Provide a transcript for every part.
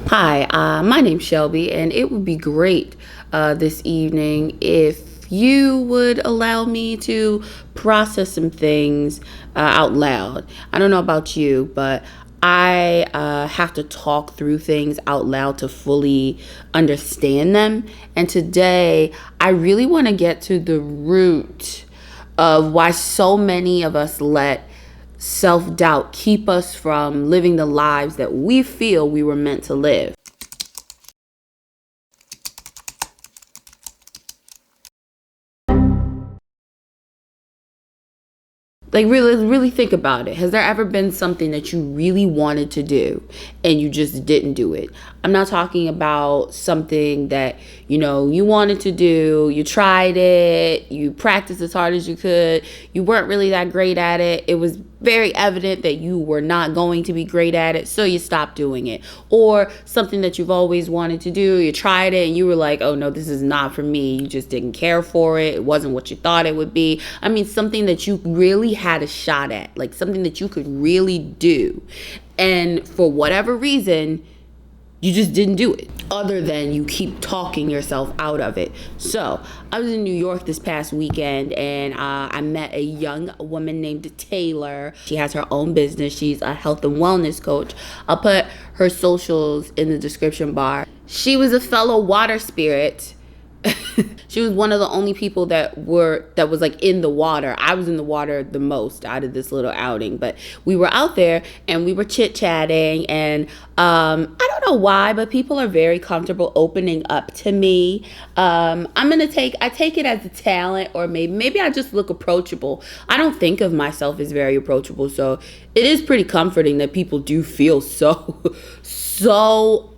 Hi, my name's Shelby, and it would be great this evening if you would allow me to process some things out loud. I don't know about you, but I have to talk through things out loud to fully understand them. And today, I really want to get to the root of why so many of us let self-doubt keep us from living the lives that we feel we were meant to live. Like, really think about it. Has there ever been something that you really wanted to do and you just didn't do it? I'm not talking about something that, you wanted to do, you tried it, you practiced as hard as you could, you weren't really that great at it. It was very evident that you were not going to be great at it, so you stopped doing it. Or something that you've always wanted to do, you tried it and you were like, oh no, this is not for me. You just didn't care for it. It wasn't what you thought it would be. I mean, something that you really had a shot at, like something that you could really do. And for whatever reason, you just didn't do it, other than you keep talking yourself out of it. So I was in New York this past weekend, and I met a young woman named Taylor. She has her own business. She's a health and wellness coach. I'll put her socials in the description bar. She was a fellow water spirit. She was one of the only people that was like in the water. I was in the water the most out of this little outing, but we were out there and we were chit-chatting, and I don't know why, but people are very comfortable opening up to me. I take it as a talent, or maybe I just look approachable. I don't think of myself as very approachable, so it is pretty comforting that people do feel so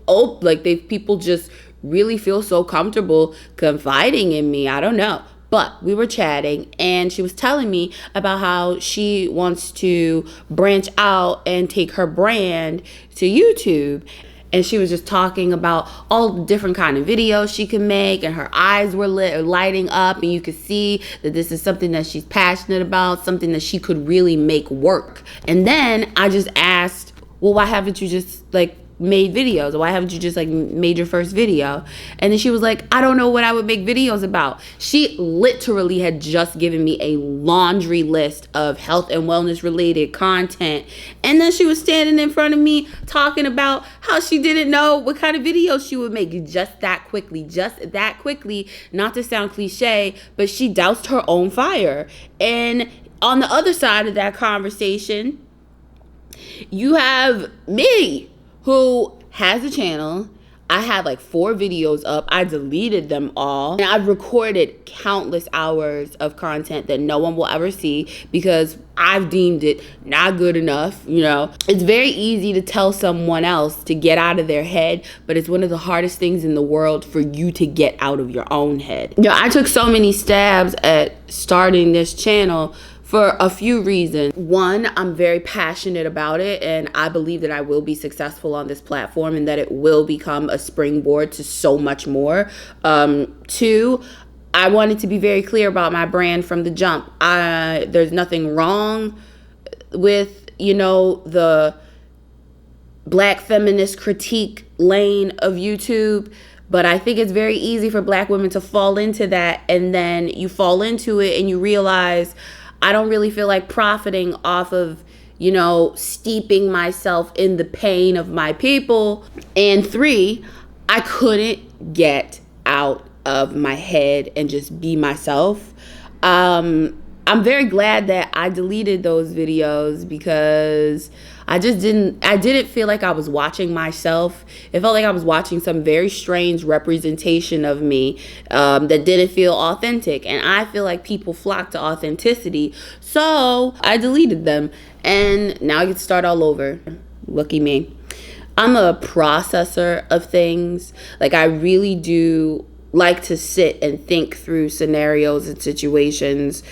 open, like people just really feel so comfortable confiding in me. I don't know. But we were chatting, and she was telling me about how she wants to branch out and take her brand to YouTube. And she was just talking about all the different kind of videos she can make, and her eyes were lighting up, and you could see that this is something that she's passionate about, something that she could really make work. And then I just asked, well, why haven't you just made videos? Why haven't you just made your first video? And then she was like, I don't know what I would make videos about. She literally had just given me a laundry list of health and wellness related content, and then she was standing in front of me talking about how she didn't know what kind of videos she would make just that quickly, not to sound cliche, but she doused her own fire. And on the other side of that conversation, you have me, who has a channel. I had 4 videos up. I deleted them all. And I've recorded countless hours of content that no one will ever see because I've deemed it not good enough. It's very easy to tell someone else to get out of their head, but it's one of the hardest things in the world for you to get out of your own head. I took so many stabs at starting this channel for a few reasons. One, I'm very passionate about it, and I believe that I will be successful on this platform and that it will become a springboard to so much more. 2, I wanted to be very clear about my brand from the jump. There's nothing wrong with, the Black feminist critique lane of YouTube, but I think it's very easy for Black women to fall into that, and then you fall into it and you realize, I don't really feel like profiting off of, steeping myself in the pain of my people. And 3, I couldn't get out of my head and just be myself. I'm very glad that I deleted those videos because I didn't feel like I was watching myself. It felt like I was watching some very strange representation of me that didn't feel authentic. And I feel like people flock to authenticity. So I deleted them. And now I get to start all over. Lucky me. I'm a processor of things. I really do like to sit and think through scenarios and situations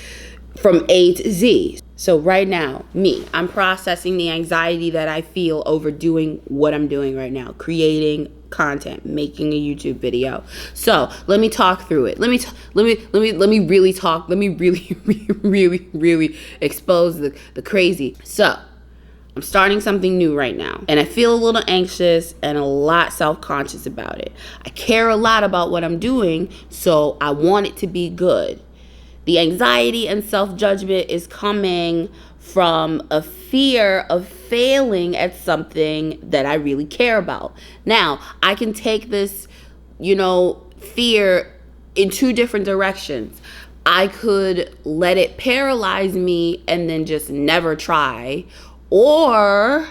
from A to Z. So right now, I'm processing the anxiety that I feel over doing what I'm doing right now, creating content, making a YouTube video. So let me talk through it. Let me really talk. Let me really expose the crazy. So I'm starting something new right now, and I feel a little anxious and a lot self-conscious about it. I care a lot about what I'm doing, so I want it to be good. The anxiety and self-judgment is coming from a fear of failing at something that I really care about. Now, I can take this, fear in two different directions. I could let it paralyze me and then just never try. Or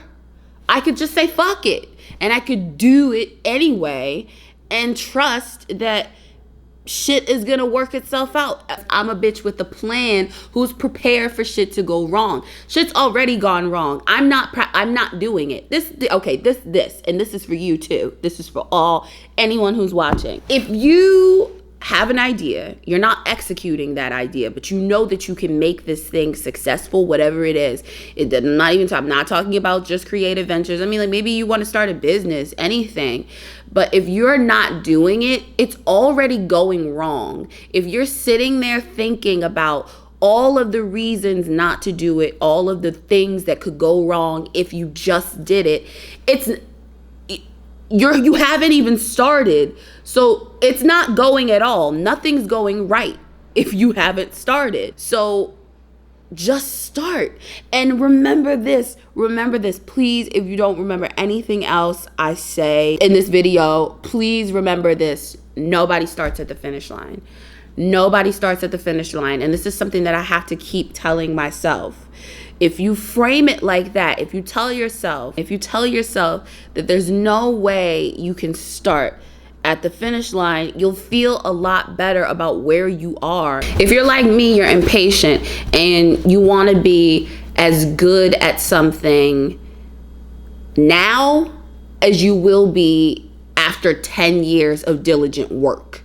I could just say, fuck it. And I could do it anyway and trust that shit is gonna work itself out. I'm a bitch with a plan who's prepared for shit to go wrong. Shit's already gone wrong. I'm not doing it. This, and this is for you too. This is for anyone who's watching. If you have an idea, you're not executing that idea, but you know that you can make this thing successful, whatever it is. I'm not talking about just creative ventures. I mean, like, maybe you want to start a business, anything. But if you're not doing it, it's already going wrong. If you're sitting there thinking about all of the reasons not to do it, all of the things that could go wrong if you just did it, you haven't even started. So it's not going at all. Nothing's going right if you haven't started. So just start. And remember this, please. If you don't remember anything else I say in this video, please remember this. Nobody starts at the finish line. Nobody starts at the finish line. And this is something that I have to keep telling myself. If you frame it like that, if you tell yourself that there's no way you can start at the finish line, you'll feel a lot better about where you are. If you're like me, you're impatient and you want to be as good at something now as you will be after 10 years of diligent work.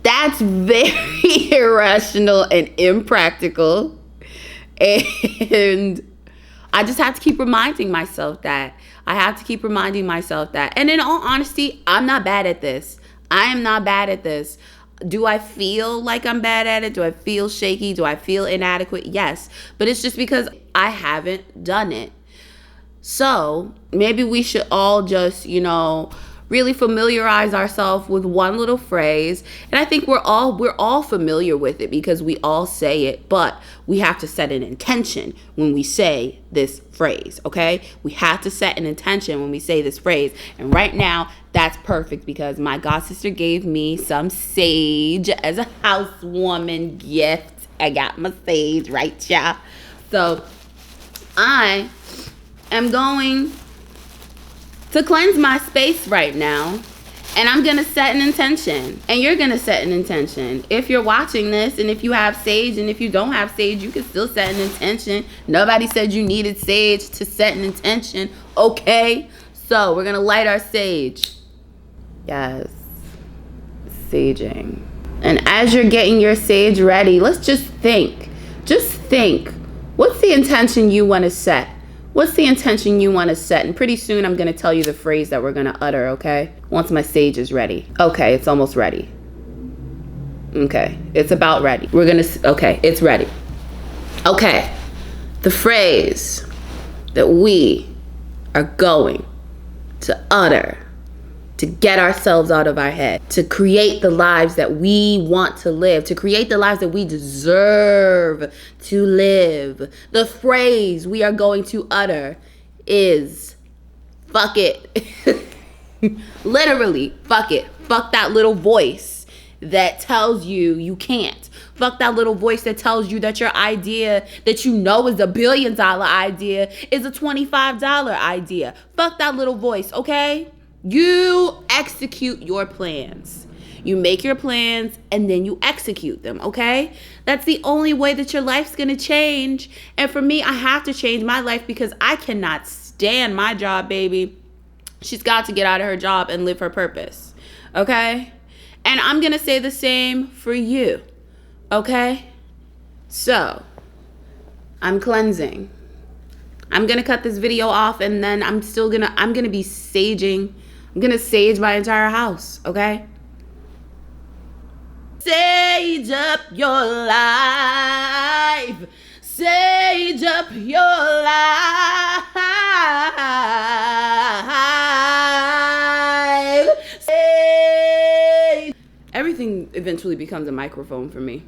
That's very irrational and impractical. And I just have to keep reminding myself that. And in all honesty, I'm not bad at this. I am not bad at this. Do I feel like I'm bad at it? Do I feel shaky? Do I feel inadequate? Yes. But it's just because I haven't done it. So maybe we should all just, really familiarize ourselves with one little phrase. And I think we're all familiar with it because we all say it, but we have to set an intention when we say this phrase, okay? We have to set an intention when we say this phrase. And right now, that's perfect because my god sister gave me some sage as a housewarming gift. I got my sage, right, y'all? So I am going to cleanse my space right now, and I'm gonna set an intention, and you're gonna set an intention. If you're watching this, and if you have sage, and if you don't have sage, you can still set an intention. Nobody said you needed sage to set an intention, okay? So we're gonna light our sage. Yes, saging. And as you're getting your sage ready, let's just think. What's the intention you want to set? What's the intention you want to set? And pretty soon I'm going to tell you the phrase that we're going to utter, okay? Once my sage is ready. Okay, it's almost ready. Okay, it's about ready. Okay, it's ready. Okay, the phrase that we are going to utter to get ourselves out of our head, to create the lives that we want to live, to create the lives that we deserve to live. The phrase we are going to utter is, fuck it. Literally, fuck it. Fuck that little voice that tells you can't. Fuck that little voice that tells you that your idea that you know is a $1 billion idea is a $25 idea. Fuck that little voice, okay? You execute your plans. You make your plans and then you execute them, okay? That's the only way that your life's gonna change. And for me, I have to change my life because I cannot stand my job, baby. She's got to get out of her job and live her purpose, okay? And I'm gonna say the same for you, okay? So, I'm cleansing. I'm gonna cut this video off and then I'm gonna be saging. I'm gonna sage my entire house, okay? Sage up your life. Sage up your life. Sage. Everything eventually becomes a microphone for me.